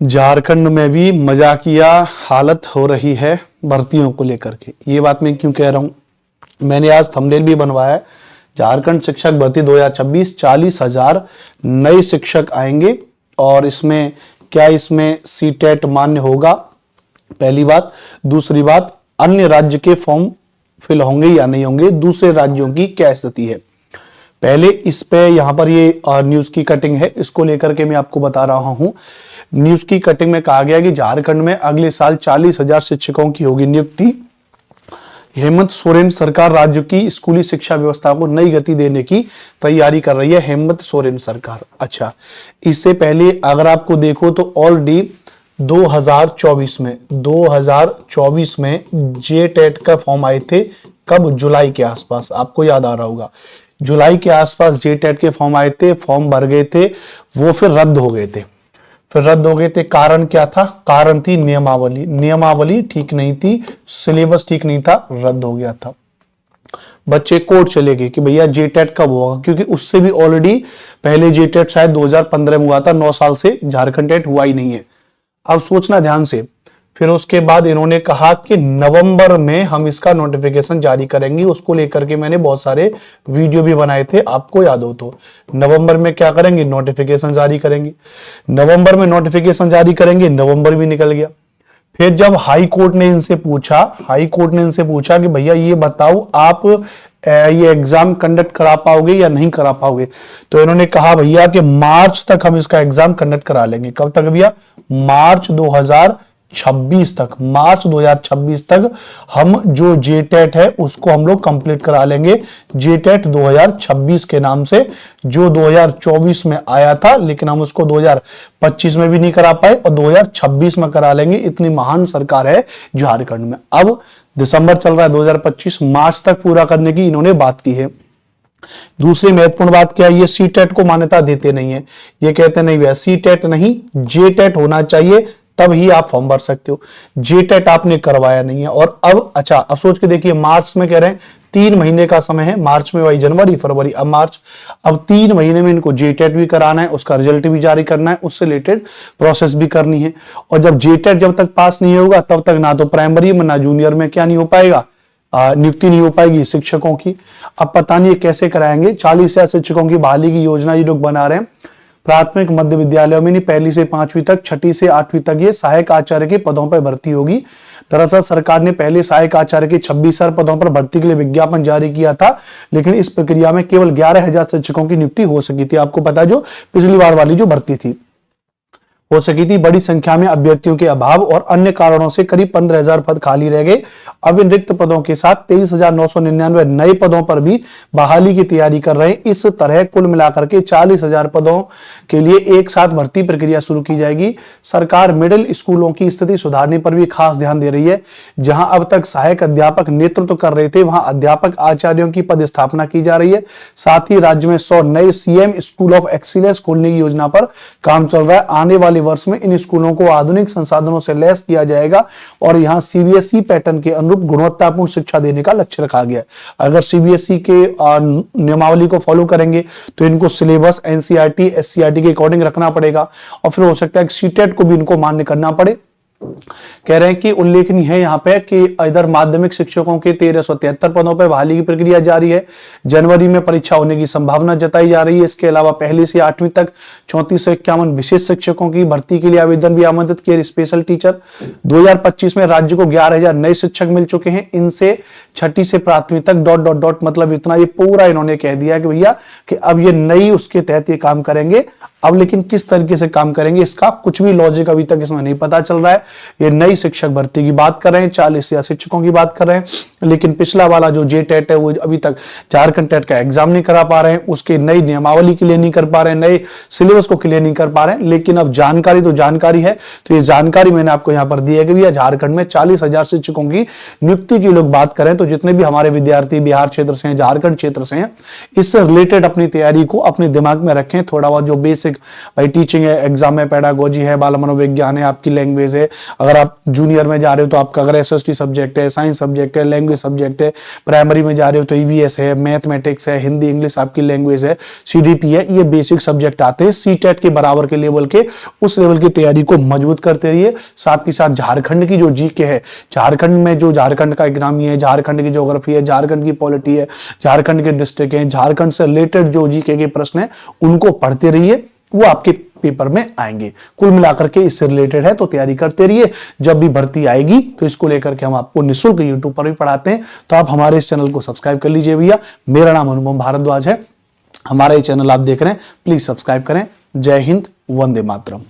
झारखंड में भी मजाकिया हालत हो रही है भर्तियों को लेकर के। ये बात मैं क्यों कह रहा हूं, मैंने आज थंबनेल भी बनवाया है। झारखंड शिक्षक भर्ती 2026 40,000 नए शिक्षक आएंगे और इसमें इसमें सीटेट मान्य होगा, पहली बात। दूसरी बात, अन्य राज्य के फॉर्म फिल होंगे या नहीं होंगे, दूसरे राज्यों की क्या स्थिति है। पहले इस पे यहां पर ये न्यूज की कटिंग है, इसको लेकर के मैं आपको बता रहा हूं। न्यूज की कटिंग में कहा गया कि झारखंड में अगले साल 40,000 शिक्षकों की होगी नियुक्ति। हेमंत सोरेन सरकार राज्य की स्कूली शिक्षा व्यवस्था को नई गति देने की तैयारी कर रही है। हेमंत सोरेन सरकार। अच्छा, इससे पहले अगर आपको देखो तो ऑलरेडी 2024 में जेटेट का फॉर्म आए थे। कब? जुलाई के आसपास, आपको याद आ रहा होगा। जुलाई के आसपास जेटेट के फॉर्म आए थे, फॉर्म भर गए थे, वो फिर रद्द हो गए थे। कारण क्या था? कारण थी नियमावली ठीक नहीं थी, सिलेबस ठीक नहीं था, रद्द हो गया था। बच्चे कोर्ट चले गए कि भैया जेटेट कब होगा, क्योंकि उससे भी ऑलरेडी पहले जेटेट शायद 2015 में हुआ था। 9 साल से झारखंड टेट हुआ ही नहीं है। अब सोचना ध्यान से, फिर उसके बाद इन्होंने कहा कि नवंबर में हम इसका नोटिफिकेशन जारी करेंगे। उसको लेकर के मैंने बहुत सारे वीडियो भी बनाए थे, आपको याद हो तो। नवंबर में क्या करेंगे? नोटिफिकेशन जारी करेंगे। नवंबर में नोटिफिकेशन जारी करेंगे, नवंबर भी निकल गया। फिर जब हाई कोर्ट ने इनसे पूछा कि भैया ये बताओ, आप ये एग्जाम कंडक्ट करा पाओगे या नहीं करा पाओगे, तो इन्होंने कहा भैया कि मार्च तक हम इसका एग्जाम कंडक्ट करा लेंगे। कब तक भैया? मार्च 2026 तक हम जो जेटेट है उसको हम लोग कंप्लीट करा लेंगे। जेटेट 2026 के नाम से, जो 2024 में आया था, लेकिन हम उसको 2025 में भी नहीं करा पाए और 2026 में करा लेंगे। इतनी महान सरकार है झारखंड में। अब दिसंबर चल रहा है 2025, मार्च तक पूरा करने की इन्होंने बात की है। दूसरी महत्वपूर्ण बात क्या है? ये सीटेट को मान्यता देते नहीं है। ये कहते नहीं भैया सीटेट नहीं, जेटेट होना चाहिए, तब ही आप फॉर्म भर सकते हो। जेटेट आपने करवाया नहीं है। और अब सोच के देखिए, मार्च में कह रहे हैं 3 महीने का समय है। मार्च में वही जनवरी फरवरी, अब मार्च, अब 3 महीने में इनको जेटेट भी कराना है, उसका रिजल्ट भी जारी करना है, उससे रिलेटेड प्रोसेस भी करनी है। और जब जेटेट जब तक पास नहीं होगा तब तक ना तो प्राइमरी में ना जूनियर में क्या नहीं हो पाएगा, नियुक्ति नहीं हो पाएगी शिक्षकों की। अब पता नहीं कैसे कराएंगे। 40,000 शिक्षकों की बहाली की योजना ये लोग बना रहे हैं। प्राथमिक मध्य विद्यालयों में नहीं, 1 से 5वीं तक, 6 से 8वीं तक ये सहायक आचार्य के पदों पर भर्ती होगी। दरअसल सरकार ने पहले सहायक आचार्य के 26,000 पदों पर भर्ती के लिए विज्ञापन जारी किया था, लेकिन इस प्रक्रिया में केवल 11,000 शिक्षकों की नियुक्ति हो सकी थी। आपको पता, जो पिछली बार वाली जो भर्ती थी हो सकी थी। बड़ी संख्या में अभ्यर्थियों के अभाव और अन्य कारणों से करीब 15,000 पद खाली रह गए। अब इन रिक्त पदों के साथ 23,999 नए पदों पर भी बहाली की तैयारी कर रहे हैं। इस तरह कुल मिलाकर के 40,000 पदों के लिए एक साथ भर्ती प्रक्रिया शुरू की जाएगी। सरकार मिडिल स्कूलों की स्थिति सुधारने पर भी खास ध्यान दे रही है। जहां अब तक सहायक अध्यापक नेतृत्व कर रहे थे, वहां अध्यापक आचार्यों की पद स्थापना की जा रही है। साथ ही राज्य में 100 नए सीएम स्कूल ऑफ एक्सीलेंस खोलने की योजना पर काम चल रहा है। आने वाले वर्ष में इन स्कूलों को आधुनिक संसाधनों से लैस किया जाएगा और यहां सीबीएसई पैटर्न के अनुरूप गुणवत्तापूर्ण शिक्षा देने का लक्ष्य रखा गया है। अगर सीबीएसई के नियमावली को फॉलो करेंगे तो इनको सिलेबस एनसीईआरटी एससीईआरटी के अकॉर्डिंग रखना पड़ेगा और फिर हो सकता है कि सीटेट को भी इनको मान्य करना पड़े। कह रहे हैं कि उल्लेखनीय है यहाँ पे कि इधर माध्यमिक शिक्षकों के 1373 पदों पर बहाली की प्रक्रिया जारी है। जनवरी में परीक्षा होने की संभावना जताई जा रही है। इसके अलावा 1 से 8वीं तक 3451 विशेष शिक्षकों की भर्ती के लिए आवेदन भी आमंत्रित किए। स्पेशल टीचर 2025 में राज्य को 11,000 नए शिक्षक मिल चुके हैं। इनसे 6ठी से 5वीं तक ... मतलब इतना, ये पूरा इन्होंने कह दिया कि भैया कि अब ये नई उसके तहत ये काम करेंगे। अब लेकिन किस तरीके से काम करेंगे इसका कुछ भी लॉजिक अभी तक इसमें नहीं पता चल रहा है। ये नई शिक्षक भर्ती की बात कर रहे हैं, 40,000 शिक्षकों की बात कर रहे हैं, लेकिन पिछला वाला जो जेटेट है वो अभी तक झारखंड टेट का एग्जाम नहीं करा पा रहे हैं, उसके नई नियमावली क्लियर नहीं कर पा रहे हैं, नए सिलेबस को क्लियर नहीं कर पा रहे हैं। लेकिन अब जानकारी तो जानकारी है, तो ये जानकारी मैंने आपको यहाँ पर दी है कि भैया झारखंड में 40,000 शिक्षकों की नियुक्ति की लोग बात करें तो जितने भी हमारे विद्यार्थी बिहार क्षेत्र से हैं, झारखंड क्षेत्र से हैं, इससे रिलेटेड अपनी तैयारी को अपने दिमाग में रखें। थोड़ा बहुत जो बेसिक भाई टीचिंग है, एग्जाम है, पेडागोजी है, बाल मनोविज्ञान है, आपकी लैंग्वेज है, अगर आप जूनियर में जा रहे हो तो आपका अगर एसएसटी सब्जेक्ट है, साइंस सब्जेक्ट है, लैंग्वेज सब्जेक्ट है, प्राइमरी में जा रहे हो तो ईवीएस है, मैथमेटिक्स है, हिंदी इंग्लिश आपकी लैंग्वेज है, सीडीपी है, ये बेसिक सब्जेक्ट आते हैं सीटेट के बराबर के लेवल के। उस लेवल की तैयारी को मजबूत करते रहिए। साथ के साथ झारखंड की जो जीके है, झारखंड में जो झारखंड का इकोनॉमी है, झारखंड की ज्योग्राफी है, झारखंड की पॉलिटी है, झारखंड के डिस्ट्रिक्ट है, झारखंड से रिलेटेड जो जीके के प्रश्न है उनको पढ़ते रहिए, वो आपके पेपर में आएंगे। कुल मिलाकर के इससे रिलेटेड है तो तैयारी करते रहिए। जब भी भर्ती आएगी तो इसको लेकर के हम आपको निःशुल्क यूट्यूब पर भी पढ़ाते हैं, तो आप हमारे इस चैनल को सब्सक्राइब कर लीजिए भैया। मेरा नाम अनुपम भारद्वाज है, हमारा ये चैनल आप देख रहे हैं, प्लीज सब्सक्राइब करें। जय हिंद, वंदे मातरम।